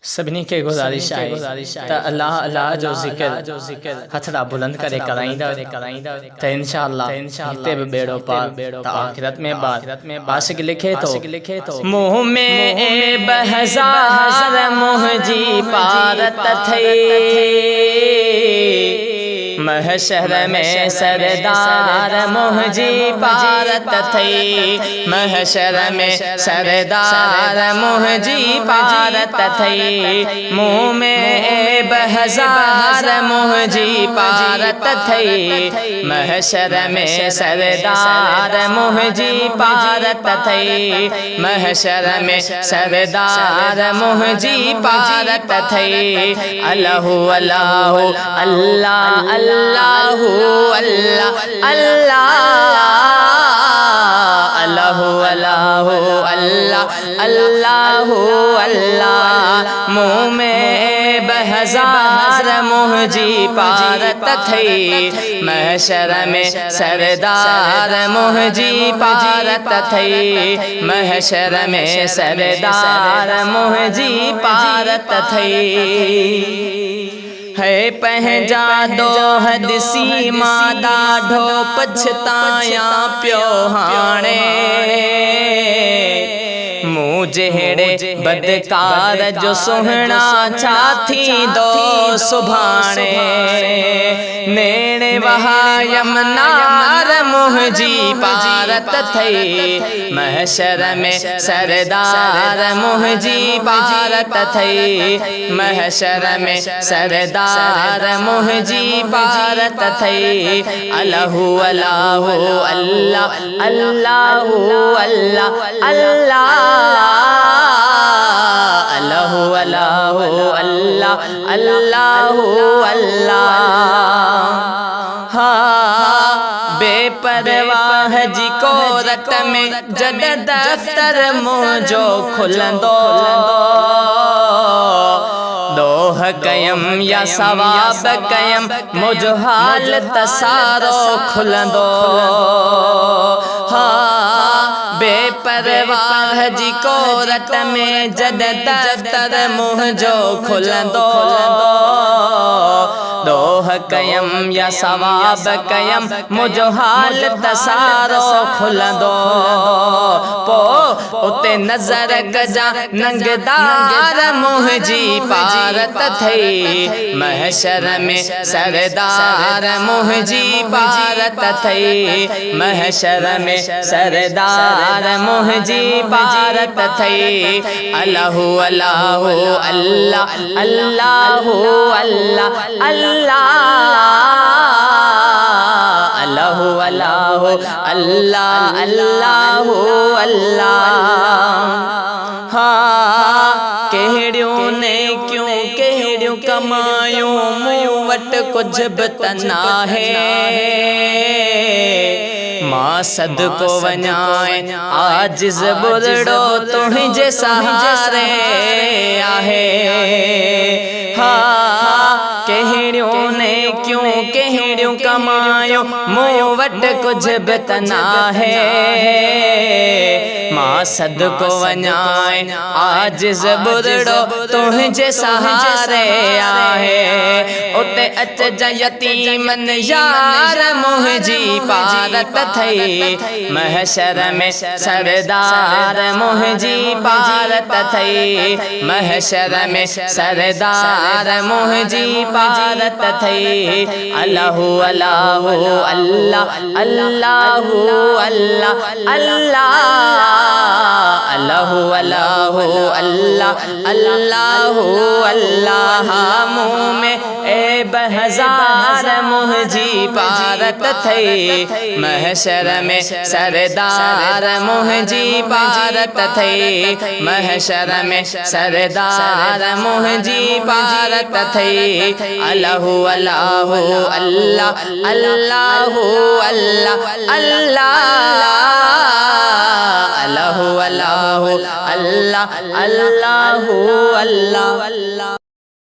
सभिनी के गुजारिश आहे त अल्लाह अल्लाह जो ज़िक्र हथड़ा बुलंद करे कराईंदा त इंशाअल्लाह हिते भी बेड़ो पार त आखिरत में बार आशिक लिखे तो मुँह में 1000 मुंहिंजी पारत थई महशर में सरदार मुंहिंजी पारत थई महशर में सरदार मुंहिंजी पारत थई मुँह में 1000 मुंहिंजी पारत थई महशर में सरदार मुंहिंजी पारत थई महशर में सरदार मुंहिंजी पारत थई अल्लाह अल्लाह अल्लाह अल्लाह अल्लाह अल्लाह अल्लाह अल्लाह अल्लाह मुँह में 1000 मुंहिंजी पारत थई महशर में सरदार मुंहिंजी पारत थई महशर में सरदार मुंहिंजी पारत थई है पंहिंजा दोह ॾिसी मां ॾाढो पछताया पियो हाणे मूं जहिड़े बदकार जो सुहिणा छा थींदो सुभाणे नेणे वहा यमुनार मुंहिंजी पारत थई महशर में सरदार मुंहिंजी पारत थई महशर में सरदार मुंहिंजी पारत थई अल्लाह अल्लाह अल्लाह अल्लाह अल्लाह अल्लाह अल्लाह अल्लाह अल्लाह अल्लाह अल्लाह बेपरवाह जी कोरत में जद दफ्तर मुंहिंजो खुलंदो दोह कयम या सवाब कयम मुझो हाल तसारो खुलंदो बेपरवाह जी कोरत में जद दफ्तर मुंहिंजो खुलंदो दोह कयम या सवाब कयम मुझो हाल तसारो खुलंदो पो उते नज़र कजा नंगदार मुंहिंजी पारत थई महशर में सरदार मुंहिंजी पारत थई महशर में सरदार मुंहिंजी पारत थई अल्लाह अल्लाह अल्लाह अल्लाह अल्लाह अल्लाह अल्लाह अल्लाह अल्लाह अल्लाह अल्लाह हाँ कहिड़ियूं ने क्यों कहिड़ियूं कमायूं मूं वटि कुछ बि त नाहे मां सदको वञाए आजिज़ बुरड़ो तुंहिंजे सहारे आहे हाँ कहिड़ियूं ने क्यों कहिड़ियूं कमायूं मूं वटि कुछ बि त नाहे मां सदको वञाए आजिज़ बुरड़ो तुंहिंजे सहारे आहे उते अचजा यतीमन यार मुंहिंजी पारत थई महशर में सरदार मुंहिंजी पारत थई महशर में सरदार मुंहिंजी पारत थई अल्लाह अल्लाह अल्लाह अल्लाह अल्लाह अल्लाह अल्लाह अल्लाह अल्लाह अल्लाह अल्लाह मुँह में 1000 मुंहिंजी पारत थई महशर में सरदार मुंहिंजी पारत थई महशर में सरदार मुंहिंजी पारत थई अल्लाह अल्लाह अल्लाह अल्लाह अल्लाह अल्लाह अल्लाह अल्लाह अल्लाह अल्लाह अल्लाह